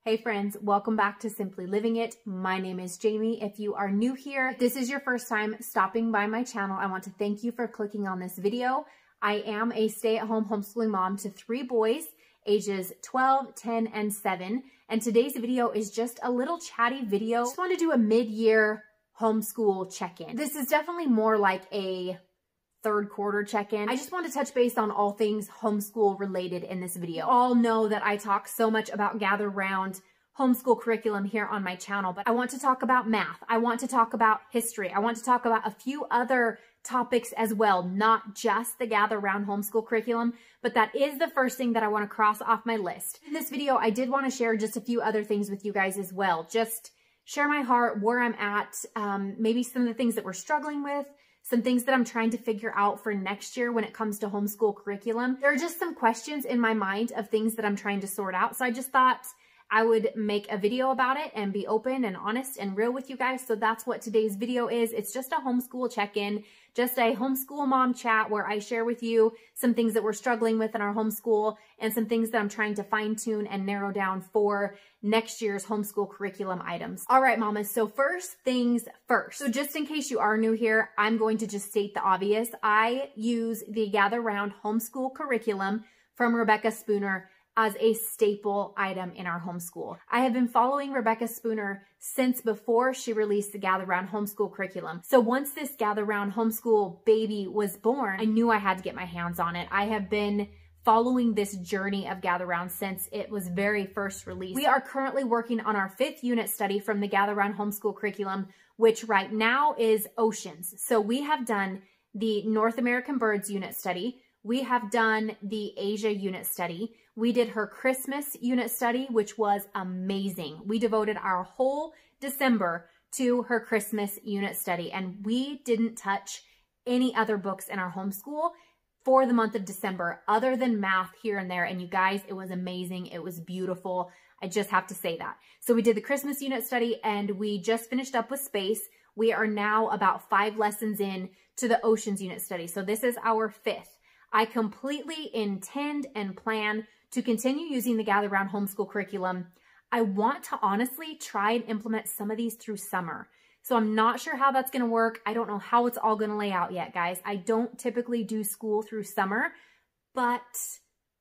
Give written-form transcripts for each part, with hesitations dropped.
Hey friends, welcome back to Simply Living It. My name is Jamie. If you are new here, if this is your first time stopping by my channel, I want to thank you for clicking on this video. I am a stay-at-home homeschooling mom to 3 boys, ages 12, 10, and 7. And today's video is just a little chatty video. I just want to do a mid-year homeschool check-in. This is definitely more like a third quarter check-in. I just want to touch base on all things homeschool related in this video. You all know that I talk so much about Gather Round homeschool curriculum here on my channel, but I want to talk about math. I want to talk about history. I want to talk about a few other topics as well, not just the Gather Round homeschool curriculum, but that is the first thing that I want to cross off my list. In this video, I did want to share just a few other things with you guys as well. Just share my heart, where I'm at, maybe some of the things that we're struggling with, some things that I'm trying to figure out for next year when it comes to homeschool curriculum. There are just some questions in my mind of things that I'm trying to sort out. So I just thought I would make a video about it and be open and honest and real with you guys. So that's what today's video is. It's just a homeschool check-in, just a homeschool mom chat where I share with you some things that we're struggling with in our homeschool and some things that I'm trying to fine tune and narrow down for next year's homeschool curriculum items. All right, mamas. So first things first. So just in case you are new here, I'm going to just state the obvious. I use the Gather Round homeschool curriculum from Rebecca Spooner as a staple item in our homeschool. I have been following Rebecca Spooner since before she released the Gather Round homeschool curriculum. So once this Gather Round homeschool baby was born, I knew I had to get my hands on it. I have been following this journey of Gather Round since it was very first released. We are currently working on our 5th unit study from the Gather Round homeschool curriculum, which right now is oceans. So we have done the North American birds unit study. We have done the Asia unit study. We did her Christmas unit study, which was amazing. We devoted our whole December to her Christmas unit study, and we didn't touch any other books in our homeschool for the month of December other than math here and there. And you guys, it was amazing. It was beautiful. I just have to say that. So we did the Christmas unit study and we just finished up with space. We are now about 5 lessons in to the oceans unit study. So this is our 5th. I completely intend and plan to continue using the Gather Round homeschool curriculum. I want to honestly try and implement some of these through summer. So I'm not sure how that's going to work. I don't know how it's all going to lay out yet, guys. I don't typically do school through summer, but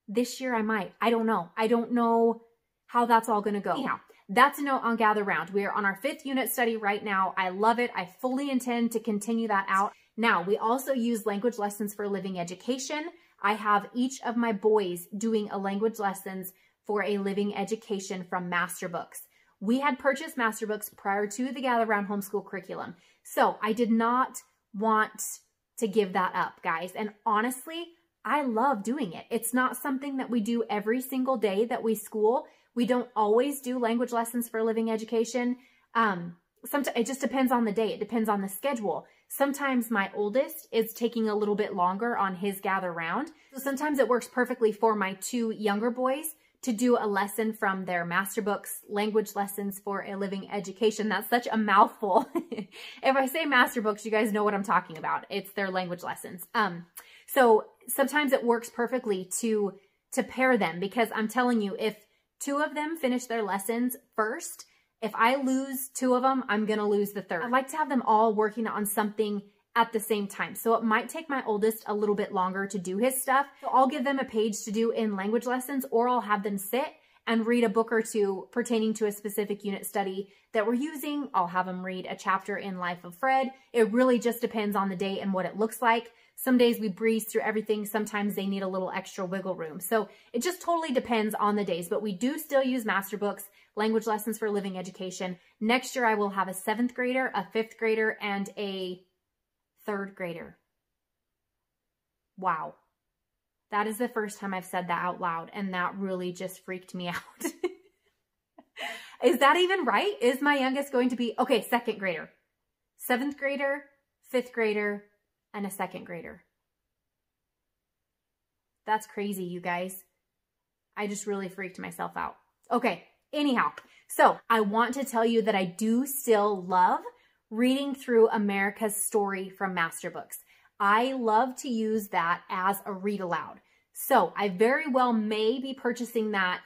this year I might. I don't know. I don't know how that's all going to go. Anyhow, that's a note on Gather Round. We are on our 5th unit study right now. I love it. I fully intend to continue that out. Now, we also use language lessons for living education. I have each of my boys doing a language lessons for a living education from Master Books. We had purchased Master Books prior to the Gather Round homeschool curriculum. So I did not want to give that up, guys. And honestly, I love doing it. It's not something that we do every single day that we school. We don't always do language lessons for living education. Sometimes it just depends on the day. It depends on the schedule. Sometimes my oldest is taking a little bit longer on his Gather Round. So sometimes it works perfectly for my 2 younger boys to do a lesson from their Master Books language lessons for a living education. That's such a mouthful. If I say Master Books, you guys know what I'm talking about. It's their language lessons. So sometimes it works perfectly to pair them, because I'm telling you, if 2 of them finish their lessons first, if I lose 2 of them, I'm going to lose the 3rd. I like to have them all working on something at the same time. So it might take my oldest a little bit longer to do his stuff. So I'll give them a page to do in language lessons, or I'll have them sit and read a book or 2 pertaining to a specific unit study that we're using. I'll have them read a chapter in Life of Fred. It really just depends on the day and what it looks like. Some days we breeze through everything. Sometimes they need a little extra wiggle room. So it just totally depends on the days, but we do still use Master Books, language lessons for living education. Next year, I will have a 7th grader, a 5th grader, and a 3rd grader. Wow. That is the first time I've said that out loud, and that really just freaked me out. Is that even right? Is my youngest going to be, okay, 2nd grader, 7th grader, 5th grader, and a 2nd grader. That's crazy, you guys. I just really freaked myself out. Okay, anyhow, so I want to tell you that I do still love reading through America's Story from Master Books. I love to use that as a read aloud. So I very well may be purchasing that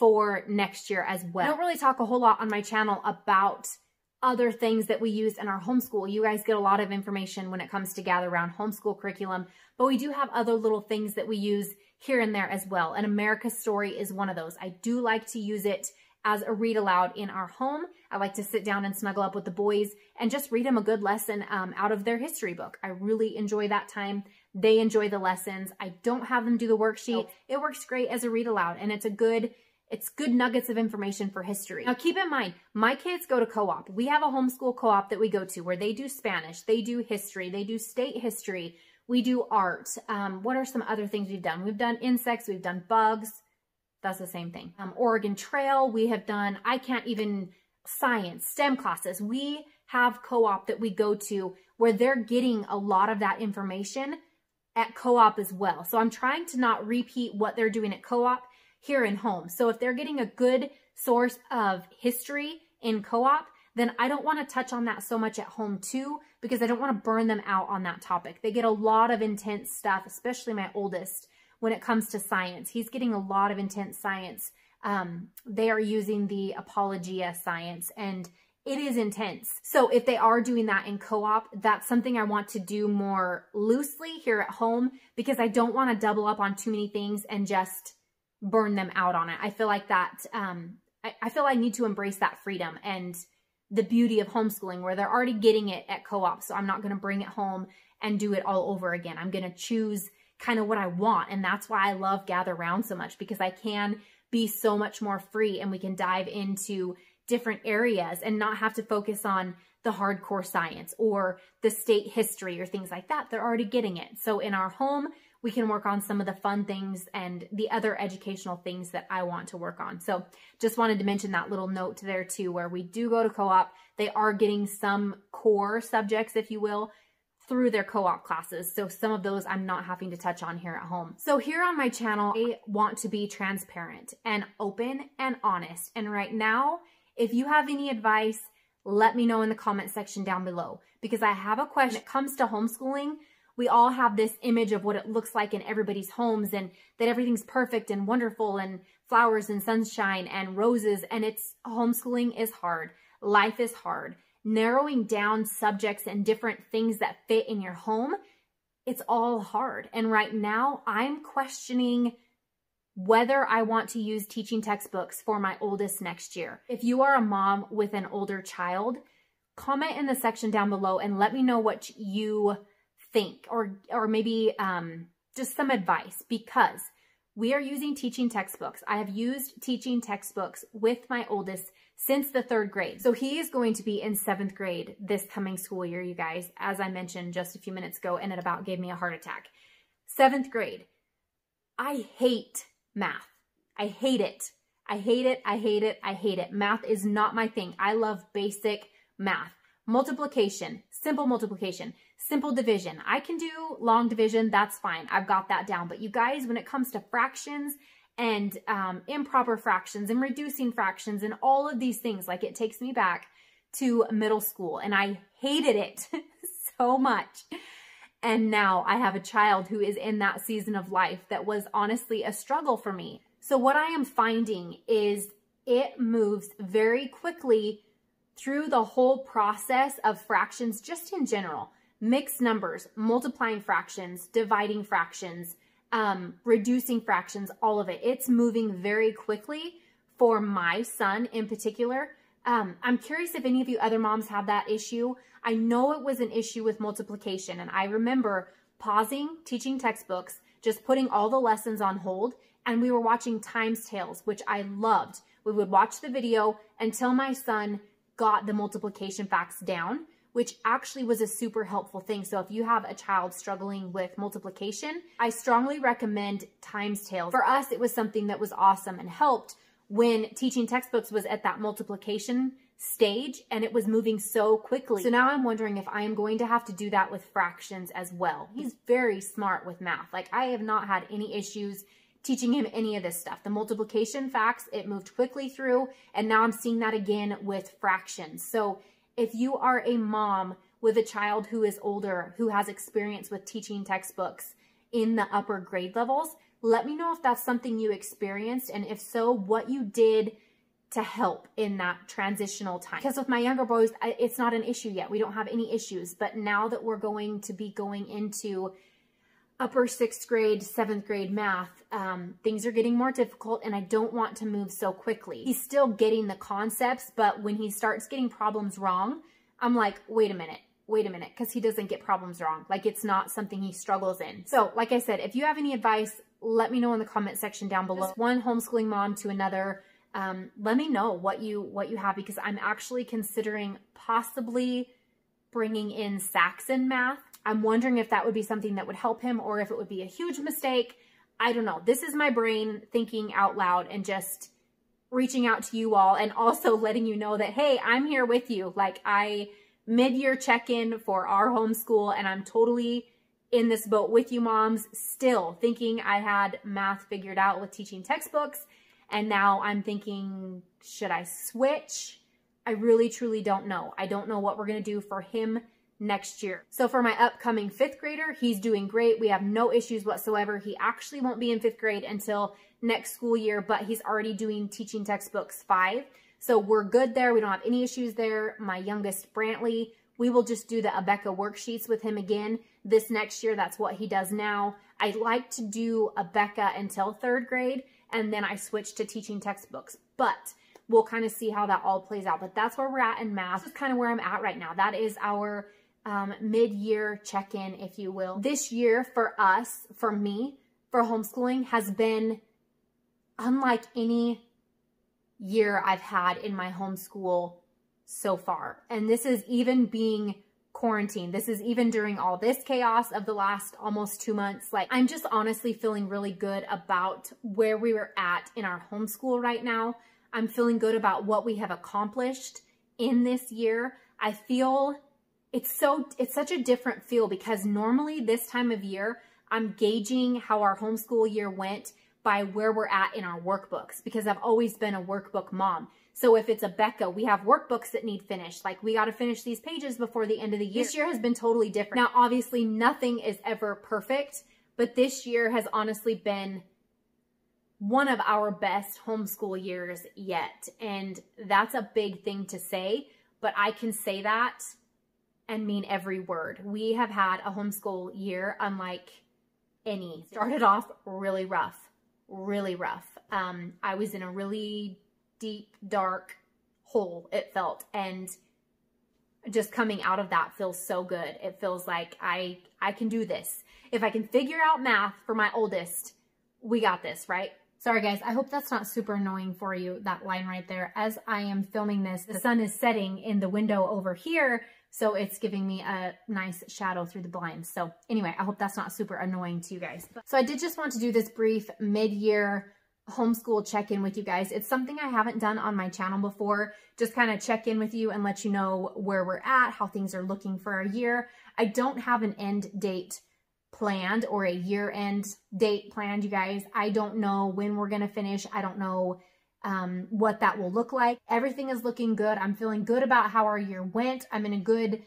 for next year as well. I don't really talk a whole lot on my channel about other things that we use in our homeschool. You guys get a lot of information when it comes to gather around homeschool curriculum, but we do have other little things that we use here and there as well. And America's Story is one of those. I do like to use it as a read aloud in our home. I like to sit down and snuggle up with the boys and just read them a good lesson out of their history book. I really enjoy that time. They enjoy the lessons. I don't have them do the worksheet. It works great as a read aloud, and it's good nuggets of information for history. Now keep in mind, my kids go to co-op. We have a homeschool co-op that we go to where they do Spanish, they do history, they do state history, we do art. What are some other things we've done? We've done insects, we've done bugs. That's the same thing. Oregon Trail, we have done, science, STEM classes. We have co-op that we go to where they're getting a lot of that information at co-op as well. So I'm trying to not repeat what they're doing at co-op here in home. So if they're getting a good source of history in co-op, then I don't want to touch on that so much at home too, because I don't want to burn them out on that topic. They get a lot of intense stuff, especially my oldest, when it comes to science. He's getting a lot of intense science. They are using the Apologia science, and it is intense. So if they are doing that in co-op, that's something I want to do more loosely here at home, because I don't want to double up on too many things and just burn them out on it. I feel like that, I feel I need to embrace that freedom and the beauty of homeschooling where they're already getting it at co-op. So I'm not going to bring it home and do it all over again. I'm going to choose kind of what I want. And that's why I love Gather Round so much, because I can be so much more free and we can dive into different areas and not have to focus on the hardcore science or the state history or things like that. They're already getting it. So in our home, we can work on some of the fun things and the other educational things that I want to work on. So just wanted to mention that little note there too, where we do go to co-op. They are getting some core subjects, if you will, through their co-op classes. So some of those I'm not having to touch on here at home. So here on my channel, I want to be transparent and open and honest. And right now, if you have any advice, let me know in the comment section down below, because I have a question. When it comes to homeschooling, we all have this image of what it looks like in everybody's homes and that everything's perfect and wonderful and flowers and sunshine and roses. And homeschooling is hard. Life is hard. Narrowing down subjects and different things that fit in your home, it's all hard. And right now I'm questioning whether I want to use teaching textbooks for my oldest next year. If you are a mom with an older child, comment in the section down below and let me know what you think, or maybe just some advice, because we are using teaching textbooks. I have used teaching textbooks with my oldest since the 3rd grade. So he is going to be in 7th grade this coming school year, you guys, as I mentioned just a few minutes ago, and it about gave me a heart attack. 7th grade. I hate math. I hate it. I hate it. I hate it. I hate it. Math is not my thing. I love basic math. Multiplication, simple multiplication, simple division. I can do long division. That's fine. I've got that down. But you guys, when it comes to fractions and improper fractions and reducing fractions and all of these things, like, it takes me back to middle school, and I hated it so much. And now I have a child who is in that season of life that was honestly a struggle for me. So what I am finding is it moves very quickly through the whole process of fractions, just in general. Mixed numbers, multiplying fractions, dividing fractions, reducing fractions, all of it. It's moving very quickly for my son in particular. I'm curious if any of you other moms have that issue. I know it was an issue with multiplication, and I remember pausing teaching textbooks, just putting all the lessons on hold, and we were watching Times Tales, which I loved. We would watch the video until my son got the multiplication facts down, which actually was a super helpful thing. So if you have a child struggling with multiplication, I strongly recommend Times Tales. For us, it was something that was awesome and helped when teaching textbooks was at that multiplication stage and it was moving so quickly. So now I'm wondering if I am going to have to do that with fractions as well. He's very smart with math. Like, I have not had any issues teaching him any of this stuff. The multiplication facts, it moved quickly through, and now I'm seeing that again with fractions. So if you are a mom with a child who is older, who has experience with teaching textbooks in the upper grade levels, Let me know if that's something you experienced, and if so, what you did to help in that transitional time. Because with my younger boys, it's not an issue yet. We don't have any issues. But now that we're going to be going into upper 6th grade, 7th grade math, things are getting more difficult, and I don't want to move so quickly. He's still getting the concepts, but when he starts getting problems wrong, I'm like, wait a minute, because he doesn't get problems wrong. Like, it's not something he struggles in. So like I said, if you have any advice, let me know in the comment section down below. Just one homeschooling mom to another, let me know what you have, because I'm actually considering possibly bringing in Saxon math. I'm wondering if that would be something that would help him, or if it would be a huge mistake. I don't know. This is my brain thinking out loud and just reaching out to you all, and also letting you know that, hey, I'm here with you. Like, mid-year check-in for our homeschool, and I'm totally in this boat with you moms, still thinking I had math figured out with teaching textbooks. And now I'm thinking, should I switch? I really, truly don't know. I don't know what we're going to do for him next year. So for my upcoming 5th grader, he's doing great. We have no issues whatsoever. He actually won't be in 5th grade until next school year, but he's already doing teaching textbooks 5. So we're good there. We don't have any issues there. My youngest, Brantley, we will just do the Abeka worksheets with him again this next year. That's what he does now. I like to do Abeka until 3rd grade, and then I switch to teaching textbooks. But we'll kind of see how that all plays out. But that's where we're at in math. That's kind of where I'm at right now. That is our mid-year check-in, if you will. This year for us, for me, for homeschooling has been unlike any year I've had in my homeschool so far. And this is even being quarantined. This is even during all this chaos of the last almost 2 months. Like, I'm just honestly feeling really good about where we were at in our homeschool right now. I'm feeling good about what we have accomplished in this year. I feel it's such a different feel, because normally this time of year, I'm gauging how our homeschool year went by where we're at in our workbooks, because I've always been a workbook mom. So if it's Abeka, we have workbooks that need finished. Like, we got to finish these pages before the end of the year. This year has been totally different. Now, obviously, nothing is ever perfect, but this year has honestly been one of our best homeschool years yet. And that's a big thing to say, but I can say that and mean every word. We have had a homeschool year unlike any. Started off really rough, really rough. I was in a really deep, dark hole, it felt. And just coming out of that feels so good. It feels like I can do this. If I can figure out math for my oldest, we got this, right? Sorry guys, I hope that's not super annoying for you, that line right there. As I am filming this, the sun is setting in the window over here, so it's giving me a nice shadow through the blinds. So anyway, I hope that's not super annoying to you guys. So I did just want to do this brief mid-year homeschool check-in with you guys. It's something I haven't done on my channel before. Just kind of check in with you and let you know where we're at, how things are looking for our year. I don't have an end date planned or a year-end date planned, you guys. I don't know when we're going to finish. I don't know what that will look like. Everything is looking good. I'm feeling good about how our year went. I'm in a good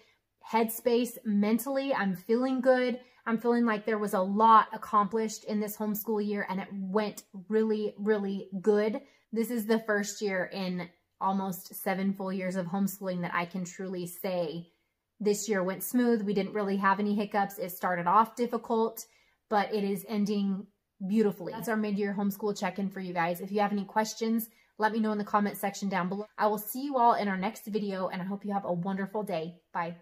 headspace mentally. I'm feeling good. I'm feeling like there was a lot accomplished in this homeschool year, and it went really, really good. This is the first year in almost 7 full years of homeschooling that I can truly say this year went smooth. We didn't really have any hiccups. It started off difficult, but it is ending beautifully. That's our mid-year homeschool check-in for you guys. If you have any questions, let me know in the comment section down below. I will see you all in our next video, and I hope you have a wonderful day. Bye.